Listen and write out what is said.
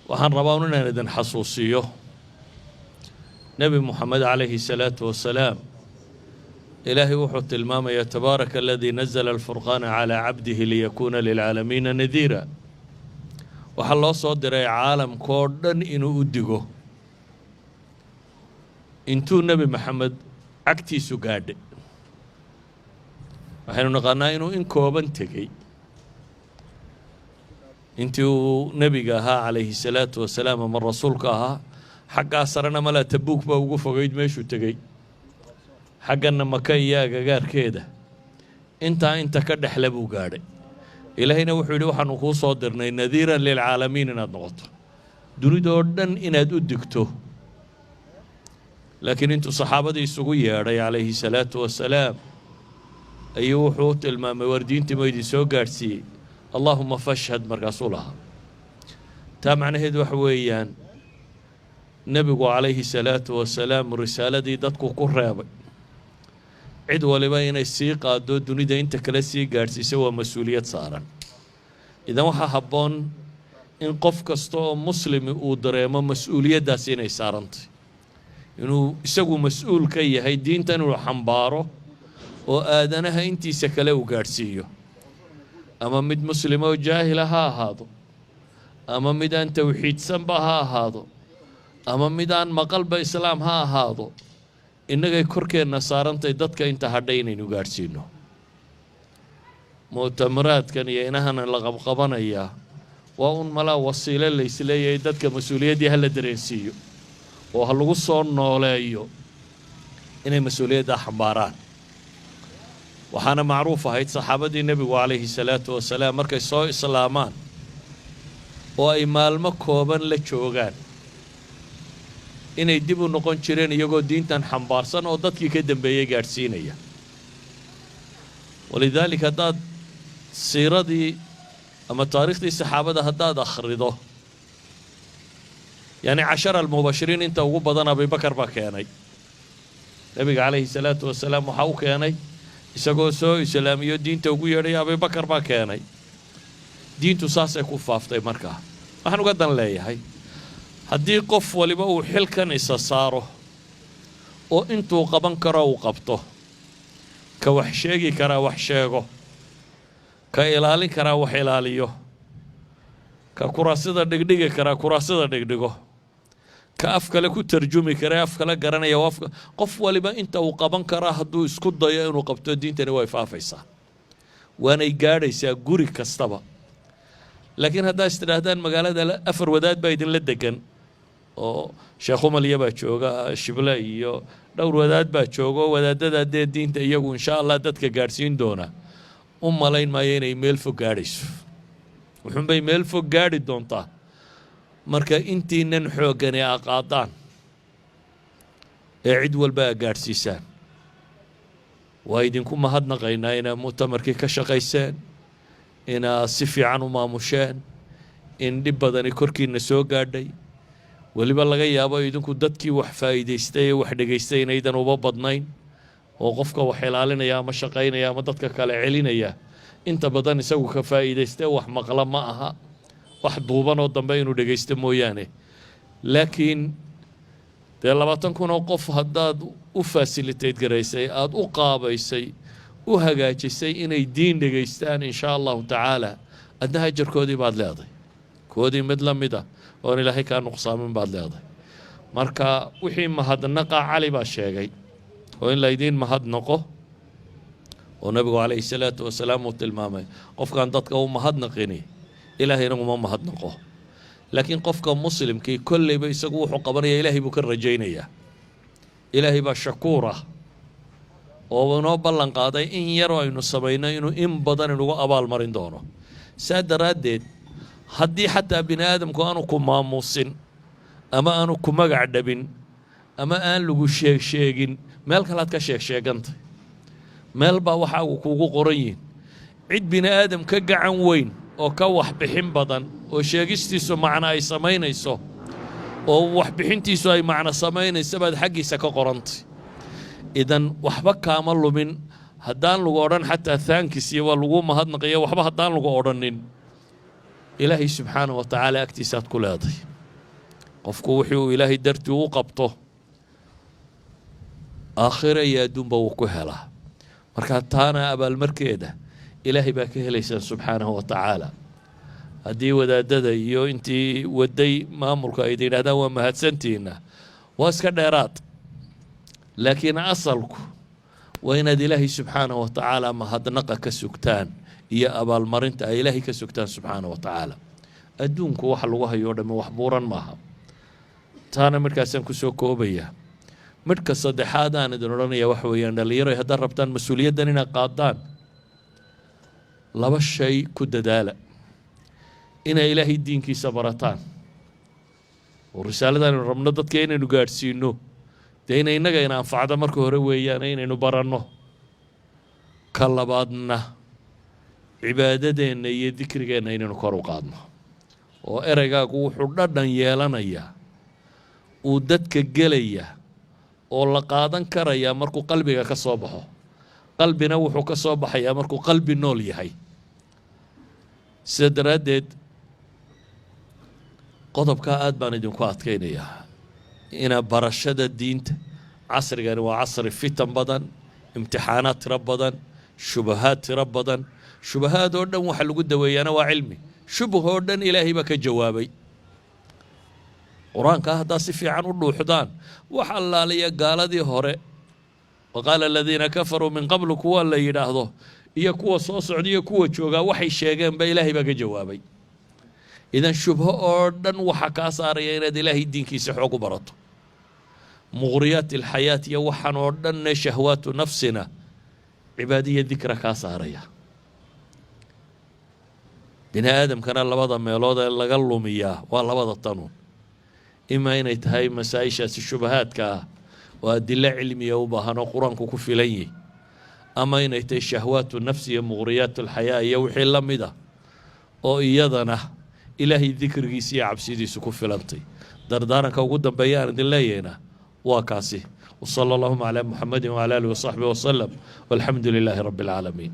waxaan rabaa inaan idin xasuusiyo nabi Muhammad alayhi salatu wasalaam ilaahi wuxuu tilmaamaya tabaaraka alladhi nazzala al-furqana ala 'abdihi liyakuna lil'alamin nadhira waxa loo soo diray caalamkoo dhan inuu u digo intuu nabi Muhammad agtiisu gaadhay waxaanu naqaanaa inuu in kooban tagay intuu nabiga ahaa alayhi salatu wasalaam ama rasuulka ahaa xagga sarana mala Tabuuk ba ugu fogeyd meeshuu tagay xaggana Maka iyo agagaarkeeda inta ka dhaxla buu gaadhay ilaahayna wuxuu yidhi waxaanu kuu soo dirnay nadiiran lilcaalamiin inaad noqoto dunidoo dhan inaad u digto laakiin intuu saxaabadii isugu yeedhay alayhi salaatu wasalaam ayuu wuxuu tilmaamay wardiintii ma idin soo gaadhsiiyey allahumma fashhad markaasuu lahaa taa macnaheedu waxa weeyaan nabigu alayhi salaatu wasalaam risaaladii dadku ku reebay cid waliba inay sii qaado dunida inta kale sii gaadhsiiso waa mas'uuliyad saaran idan waxa habboon in qof kasta oo muslimi uu dareemo mas'uuliyaddaas inay saarantay inuu isagu mas'uul ka yahay diintan inuu xambaaro oo aadanaha intiisa kale uu gaadhsiiyo ama mid muslimo jaahila ha ahaado ama mid aan tawxiidsanba ha ahaado ama mid aan maqalba islaam ha ahaado innagay korkeenna saarantay dadka inta hadhay inaynu gaadhsiino mu'tamaraadkan iyo inahana la qabqabanayaa waa un malaa wasiilo la isleeyahay dadka mas-uuliyaddii ha la dareensiiyo oo ha lagu soo nooleeyo inay mas-uuliyadda xambaaraan waxaana macruuf ahayd saxaabadii nebigu calayhi salaatu wasalaam markay soo islaamaan oo ay maalmo kooban la joogaan inay dib u noqon jireen iyagoo diintan xambaarsan oo dadkii ka dambeeyay gaadhsiinaya walidaalika haddaad siiradii ama taariikhdii saxaabada haddaad akhrido yani 10 almubashiriin inta ugu badan abubakar baa keenay nabiga calayhi salaatu wasalaam waxa uu keenay isagoo soo islaamiyo diinta ugu yeedhay abubakar baa keenay diintu saasay ku faaftay markaa waxaan uga dan leeyahay haddii qof waliba uu xilkan isa saaro oo intuu qaban karo uu qabto ka wax sheegi karaa wax sheego ka ilaalin karaa wax ilaaliyo ka kuraasada dhigdhigi karaa kuraasada dhigdhigo ka af kale ku tarjumi karaa af kale garanaya qof waliba inta uu qaban karaa hadduu isku dayo inuu qabto diintani way faafaysaa waanay gaadhaysaa guri kastaba laakiin haddaa istidhaahdaan magaalada 4 wadaad baa idinla degan oo sheekh umaliya baa jooga shible iyo dhowr wadaad baa jooga wadaadada dee diinta iyagu insha Allah dadka gaadhsiin doona u malayn maayo inay meel fog gaadhayso wuxuun bay meel fog gaadhi doontaa marka intiinan xooggan ee aqaadaan ee cid walba gaadhsiisaan waa idinku mahadnaqaynaa inaa mu'tamarkii ka shaqayseen inaa si fiican u maamusheen in dhib badani korkiina soo gaadhay waliba laga yaabo idinku dadkii wax faa'iideystay ee wax dhageystay inaydan uba badnayn oo qofka wax ilaalinaya ama shaqaynaya ama dadka kale celinaya inta badan isagu ka faa'iideystay wax maqla ma aha wax duuban oo dambe inuu dhageysto mooyaane laakiin dee 20,000 oo qof haddaad u facilitate garaysay aad u qaabaysay u hagaajisay inay diin dhageystaan insha Allah taala adna ajarkoodii baad leedahay koodii mid la mid ah oo ilaahay ka nuqsaamin baad leedahay marka wixii mahadnaqa cali baa sheegay oo in la idin mahadnaqo oo nabigu calayhi salaatu wasalaam uu tilmaamay qofkan dadka u mahadnaqini ilaahayna uma mahadnaqo laakiin qofka muslimkii kullayba isagu wuxuu qabanaya ilaahay buu ka rajaynayaa ilaahay baa shakuur ah oo inoo ballan qaaday in yar aynu samayno inuu in badan inugu abaal marin doono saa daraaddeed haddii xataa bini aadamku aanu ku maamuusin ama aanu ku magac dhabin ama aan lagu sheegin meel kalaad ka sheegantay meel baa waxa uu kugu qoran yihiin cid bini aadam ka gacan weyn oo ka wax bixin badan oo sheegistiisu macna ay samaynayso oo wax bixintiisu ay macna samaynayso baad xaqiisa ka qorantay idan waxba kaama lumin haddaan lagu odhan xataa thanks iyo waa lagu mahadnaqaya waxba haddaan lagu odhanin ilaahay subxaanahu wa tacaala agtiisaad ku leedahay qofku wuxuu ilaahay dartii u qabto aakhira iyo adduunba wuu ku helaa marka taana abaalmarkeeda ilaahay baa ka helaysaan subxaanahu wa tacaala haddii wadaadada iyo intii waday maamulka ay yidhaahdaan waa mahadsantiina waa iska dheeraad laakiin asalku waa inaad ilaahay subxaanahu wa tacaala mahadnaqa ka sugtaan iyo abaalmarinta ay ilaahay ka sugtaan subxaanahu wa tacaala adduunku waxa lagu hayo o dhamme wax buuran maaha taana markaasaan ku soo koobayaa midhka saddexaad aan idin odhanaya waxa weeyaan dhallinyaro haddaad rabtaan mas-uuliyaddan inaad qaadaan laba shay ku dadaala inay ilaahay diinkiisa barataan oo risaaladaan inu rabno dadka inaynu gaadhsiino dee inay innaga ina anfacdo marka hore weeyaan inaynu baranno ka labaadna cibaadadeenna iyo dikrigeenna inaynu kor u qaadno oo ereygaagu wuxuu dhadhan yeelanayaa uu dadka gelaya oo la qaadan karayaa markuu qalbiga ka soo baxo qalbina wuxuu ka soo baxayaa markuu qalbi nool yahay sida daraaddeed qodobkaa aad baan idinku adkaynayaa ina barashada diinta casrigani waa casri fitan badan imtixaanaad tiro badan shubahaad tiro badan shubahaad oo dhan waxa lagu daweeyaana waa cilmi shubah oo dhan ilaahay baa ka jawaabay qur-aanka haddaa si fiican u dhuuxdaan wax allaaliya gaaladii hore waqaala aladiina kafaruu min qablu kuwa la yidhaahdo iyo kuwa soo socda iyo kuwa joogaa waxay sheegeenba ilaahay baa ka jawaabay idan shubho oo dhan waxa kaa saaraya inaad ilaahay diinkiisa xoog u barato muqhriyaati alxayaat iyo waxaan oo dhanne shahwaatu nafsina cibaadiya dikra kaa saaraya bini aadamkana labada meelood ee laga lumiyaa waa labada tanuun imaa inay tahay masaa-ishaasi shubahaadka ah oo adilo cilmiya u baahan oo qur-aanku ku filan yahy ama inay tahay shahwaatu nafsi iyo muqhriyaat alxayaa iyo wixii la mid ah oo iyadana ilaahay dikrigiisa iyo cabsidiisu ku filantay dardaaranka ugu dambeeya aan idin leeyahayna waa kaasi wasala allahuma calaa muxamedin wacala aalihi wasaxbihi wasalam walxamdu lilaahi rabbi alcaalamiin